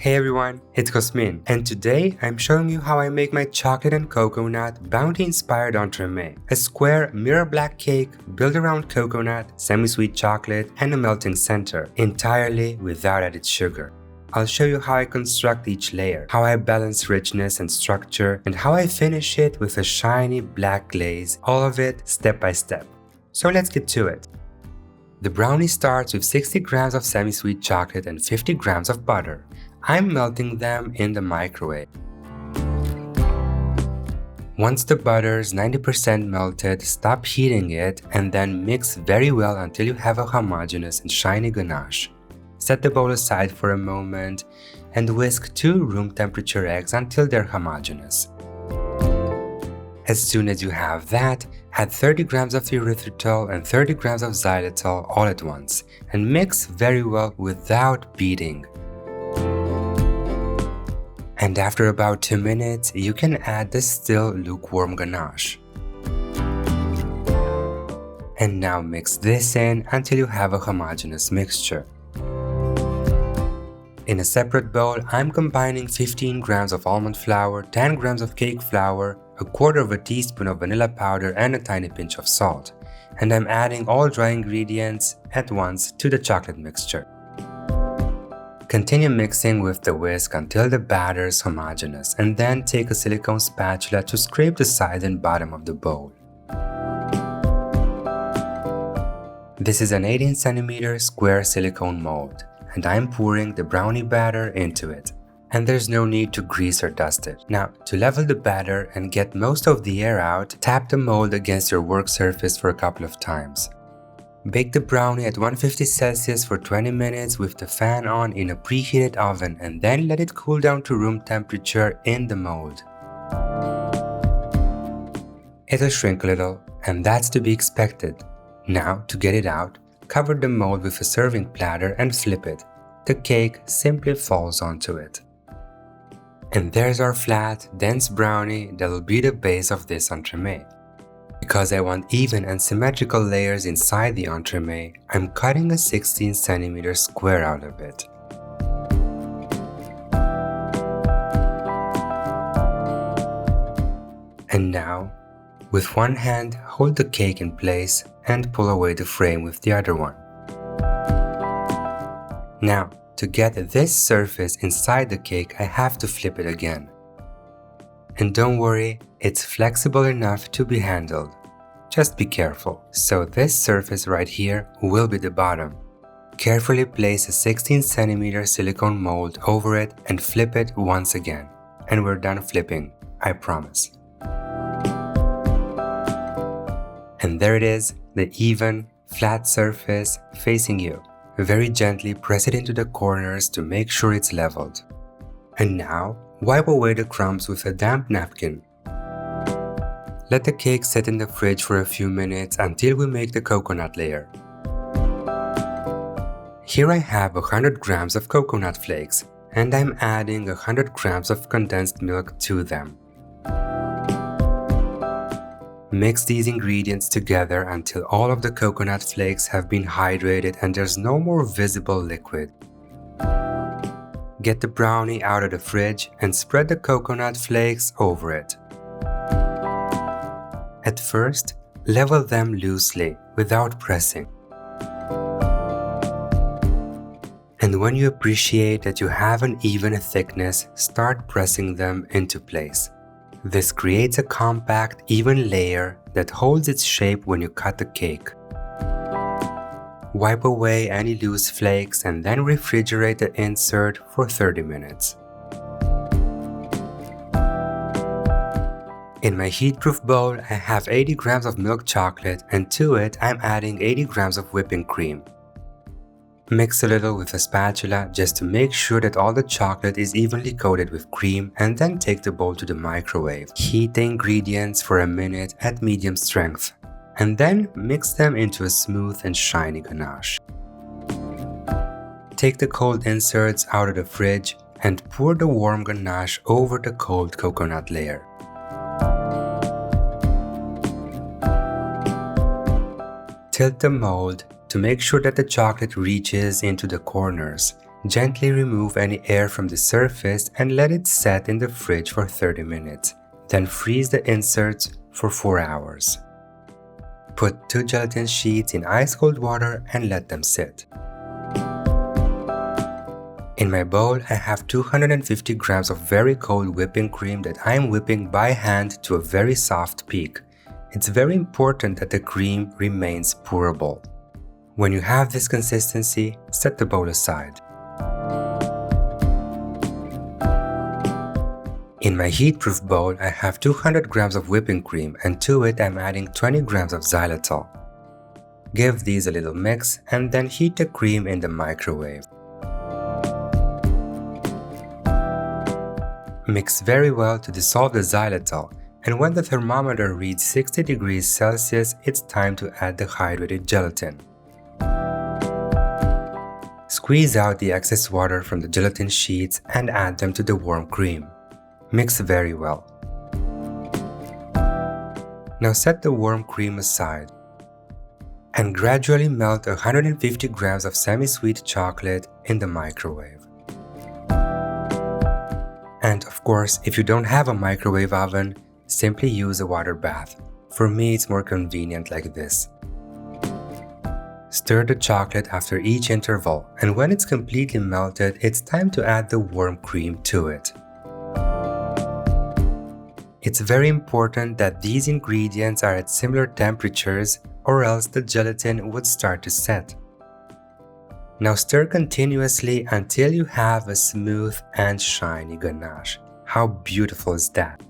Hey everyone, it's Cosmin, and today I'm showing you how I make my chocolate and coconut bounty-inspired entremet, a square mirror black cake built around coconut, semi-sweet chocolate, and a melting center, entirely without added sugar. I'll show you how I construct each layer, how I balance richness and structure, and how I finish it with a shiny black glaze, all of it step by step. So let's get to it. The brownie starts with 60 grams of semi-sweet chocolate and 50 grams of butter. I'm melting them in the microwave. Once the butter is 90% melted, stop heating it and then mix very well until you have a homogeneous and shiny ganache. Set the bowl aside for a moment and whisk 2 room temperature eggs until they're homogeneous. As soon as you have that, add 30 grams of erythritol and 30 grams of xylitol all at once and mix very well without beating. And after about 2 minutes, you can add the still lukewarm ganache. And now mix this in until you have a homogeneous mixture. In a separate bowl, I'm combining 15 grams of almond flour, 10 grams of cake flour, a quarter of a teaspoon of vanilla powder, and a tiny pinch of salt. And I'm adding all dry ingredients at once to the chocolate mixture. Continue mixing with the whisk until the batter is homogeneous, and then take a silicone spatula to scrape the side and bottom of the bowl. This is an 18 cm square silicone mold, and I'm pouring the brownie batter into it. And there's no need to grease or dust it. Now, to level the batter and get most of the air out, tap the mold against your work surface for a couple of times. Bake the brownie at 150 Celsius for 20 minutes with the fan on in a preheated oven and then let it cool down to room temperature in the mold. It'll shrink a little, and that's to be expected. Now, to get it out, cover the mold with a serving platter and flip it. The cake simply falls onto it. And there's our flat, dense brownie that will be the base of this entremet. Because I want even and symmetrical layers inside the entremet, I'm cutting a 16 cm square out of it. And now, with one hand, hold the cake in place and pull away the frame with the other one. Now, to get this surface inside the cake, I have to flip it again. And don't worry, it's flexible enough to be handled. Just be careful. So this surface right here will be the bottom. Carefully place a 16 cm silicone mold over it and flip it once again. And we're done flipping, I promise. And there it is, the even, flat surface facing you. Very gently press it into the corners to make sure it's leveled. And now, wipe away the crumbs with a damp napkin. Let the cake sit in the fridge for a few minutes until we make the coconut layer. Here I have 100 grams of coconut flakes, and I'm adding 100 grams of condensed milk to them. Mix these ingredients together until all of the coconut flakes have been hydrated and there's no more visible liquid. Get the brownie out of the fridge and spread the coconut flakes over it. At first, level them loosely without pressing. And when you appreciate that you have an even thickness, start pressing them into place. This creates a compact, even layer that holds its shape when you cut the cake. Wipe away any loose flakes and then refrigerate the insert for 30 minutes. In my heat-proof bowl, I have 80 grams of milk chocolate, and to it I'm adding 80 grams of whipping cream. Mix a little with a spatula just to make sure that all the chocolate is evenly coated with cream, and then take the bowl to the microwave. Heat the ingredients for a minute at medium strength, and then mix them into a smooth and shiny ganache. Take the cold inserts out of the fridge and pour the warm ganache over the cold coconut layer. Tilt the mold to make sure that the chocolate reaches into the corners Gently remove any air from the surface and let it set in the fridge for 30 minutes. Then freeze the inserts for 4 hours. Put 2 gelatin sheets in ice-cold water and let them sit. In my bowl, I have 250 grams of very cold whipping cream that I am whipping by hand to a very soft peak. It's very important that the cream remains pourable. When you have this consistency, set the bowl aside. In my heat-proof bowl, I have 200 grams of whipping cream and to it I'm adding 20 grams of xylitol. Give these a little mix and then heat the cream in the microwave. Mix very well to dissolve the xylitol, and when the thermometer reads 60 degrees Celsius, it's time to add the hydrated gelatin. Squeeze out the excess water from the gelatin sheets and add them to the warm cream. Mix very well. Now set the warm cream aside and gradually melt 150 grams of semi-sweet chocolate in the microwave. And of course, if you don't have a microwave oven, simply use a water bath. For me, it's more convenient like this. Stir the chocolate after each interval, and when it's completely melted, it's time to add the warm cream to it. It's very important that these ingredients are at similar temperatures, or else the gelatin would start to set. Now stir continuously until you have a smooth and shiny ganache. How beautiful is that?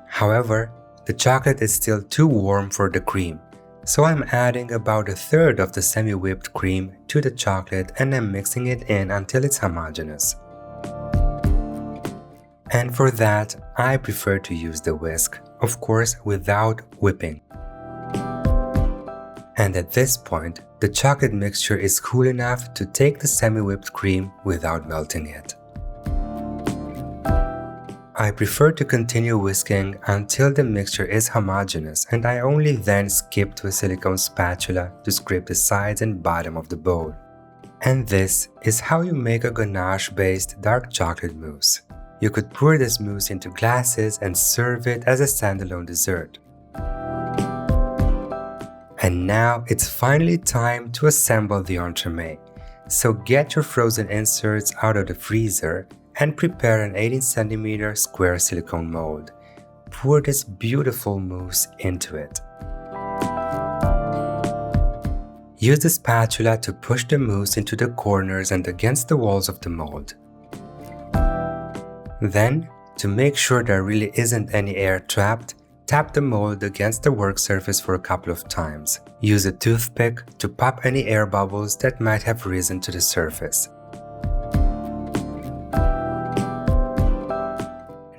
However, the chocolate is still too warm for the cream, so I'm adding about a third of the semi-whipped cream to the chocolate and I'm mixing it in until it's homogeneous. And for that, I prefer to use the whisk, of course without whipping. And at this point, the chocolate mixture is cool enough to take the semi-whipped cream without melting it. I prefer to continue whisking until the mixture is homogeneous, and I only then skip to a silicone spatula to scrape the sides and bottom of the bowl. And this is how you make a ganache-based dark chocolate mousse. You could pour this mousse into glasses and serve it as a standalone dessert. And now it's finally time to assemble the entremet. So get your frozen inserts out of the freezer and prepare an 18 cm square silicone mold. Pour this beautiful mousse into it. Use the spatula to push the mousse into the corners and against the walls of the mold. Then, to make sure there really isn't any air trapped, tap the mold against the work surface for a couple of times. Use a toothpick to pop any air bubbles that might have risen to the surface.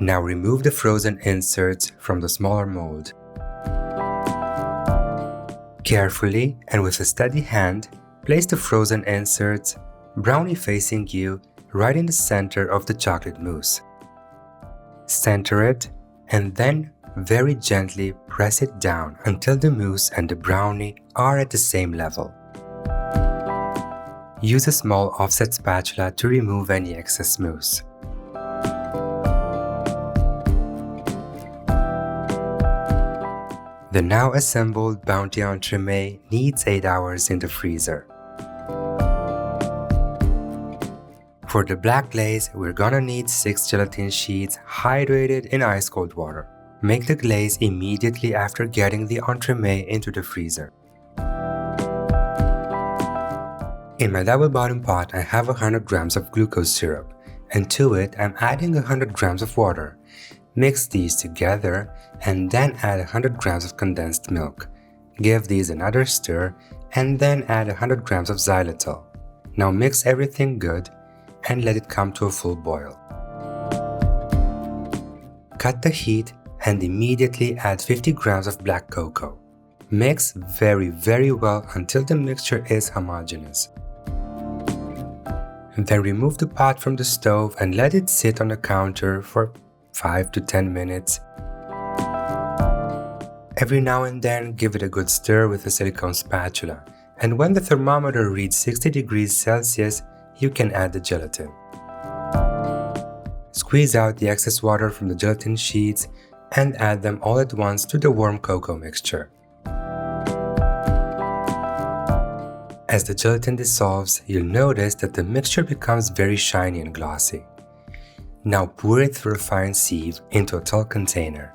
Now remove the frozen inserts from the smaller mold. Carefully and with a steady hand, place the frozen inserts, brownie facing you, right in the center of the chocolate mousse. Center it and then very gently press it down until the mousse and the brownie are at the same level. Use a small offset spatula to remove any excess mousse. The now assembled Bounty Entremet needs 8 hours in the freezer. For the black glaze, we're gonna need 6 gelatin sheets hydrated in ice-cold water. Make the glaze immediately after getting the entremet into the freezer. In my double bottom pot, I have 100 grams of glucose syrup, and to it I'm adding 100 grams of water. Mix these together and then add 100 grams of condensed milk. Give these another stir and then add 100 grams of xylitol. Now mix everything good and let it come to a full boil. Cut the heat and immediately add 50 grams of black cocoa. Mix very well until the mixture is homogeneous. Then remove the pot from the stove and let it sit on the counter for 5 to 10 minutes. Every now and then give it a good stir with a silicone spatula, And when the thermometer reads 60 degrees Celsius, you can add the gelatin. Squeeze out the excess water from the gelatin sheets and add them all at once to the warm cocoa mixture. As the gelatin dissolves, you'll notice that the mixture becomes very shiny and glossy. Now pour it through a fine sieve into a tall container.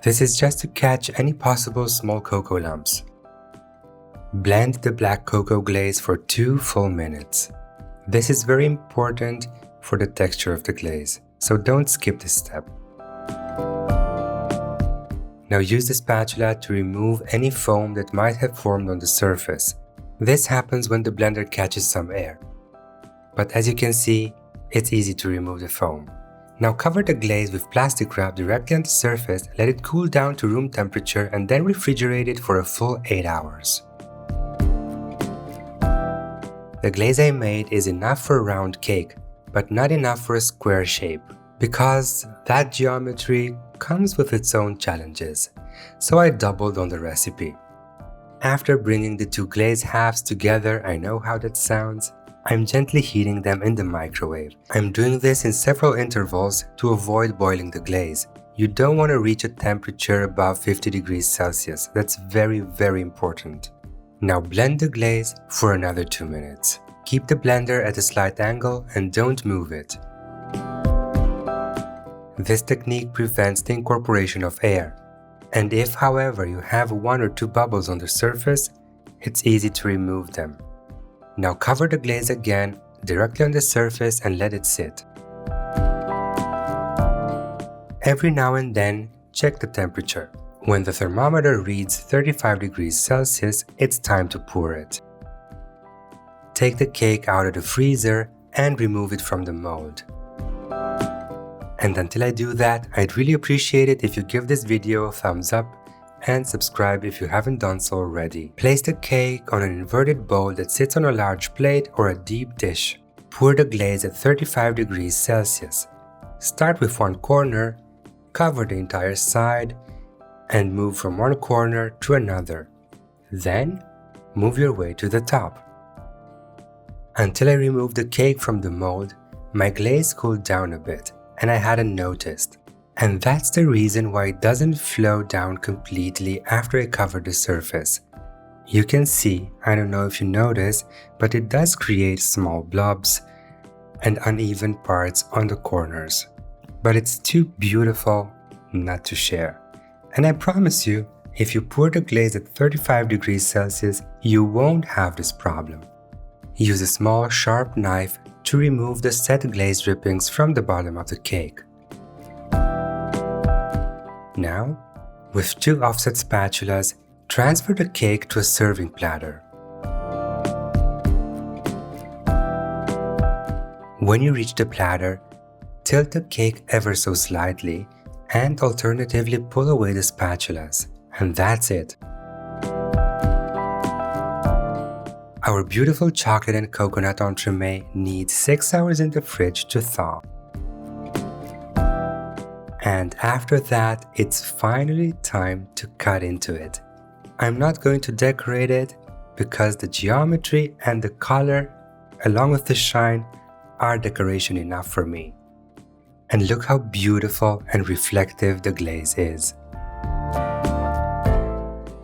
This is just to catch any possible small cocoa lumps. Blend the black cocoa glaze for 2 full minutes. This is very important for the texture of the glaze, so don't skip this step. Now use the spatula to remove any foam that might have formed on the surface. This happens when the blender catches some air. But as you can see, it's easy to remove the foam. Now cover the glaze with plastic wrap directly on the surface, let it cool down to room temperature and then refrigerate it for a full 8 hours. The glaze I made is enough for a round cake, but not enough for a square shape, because that geometry comes with its own challenges, so I doubled on the recipe. After bringing the 2 glaze halves together, I know how that sounds, I'm gently heating them in the microwave. I'm doing this in several intervals to avoid boiling the glaze. You don't want to reach a temperature above 50 degrees Celsius, that's very important. Now blend the glaze for another 2 minutes. Keep the blender at a slight angle and don't move it. This technique prevents the incorporation of air. And if, however, you have 1 or 2 bubbles on the surface, it's easy to remove them. Now cover the glaze again directly on the surface and let it sit. Every now and then, check the temperature. When the thermometer reads 35 degrees Celsius, it's time to pour it. Take the cake out of the freezer and remove it from the mold. And until I do that, I'd really appreciate it if you give this video a thumbs up and subscribe if you haven't done so already. Place the cake on an inverted bowl that sits on a large plate or a deep dish. Pour the glaze at 35 degrees Celsius. Start with one corner, cover the entire side, and move from one corner to another. Then, move your way to the top. Until I removed the cake from the mold, my glaze cooled down a bit, and I hadn't noticed. And that's the reason why it doesn't flow down completely after I cover the surface. You can see, I don't know if you notice, but it does create small blobs and uneven parts on the corners. But it's too beautiful not to share. And I promise you, if you pour the glaze at 35 degrees Celsius, you won't have this problem. Use a small sharp knife to remove the set glaze drippings from the bottom of the cake. Now, with 2 offset spatulas, transfer the cake to a serving platter. When you reach the platter, tilt the cake ever so slightly and alternatively pull away the spatulas. And that's it. Our beautiful chocolate and coconut entremet needs 6 hours in the fridge to thaw. And after that, it's finally time to cut into it. I'm not going to decorate it because the geometry and the color, along with the shine, are decoration enough for me. And look how beautiful and reflective the glaze is.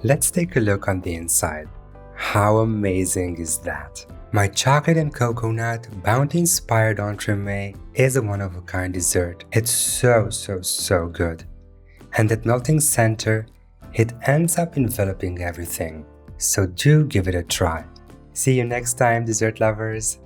Let's take a look on the inside. How amazing is that? My chocolate and coconut bounty-inspired entremet is a one-of-a-kind dessert. It's so good. And at melting center, it ends up enveloping everything. So do give it a try. See you next time, dessert lovers!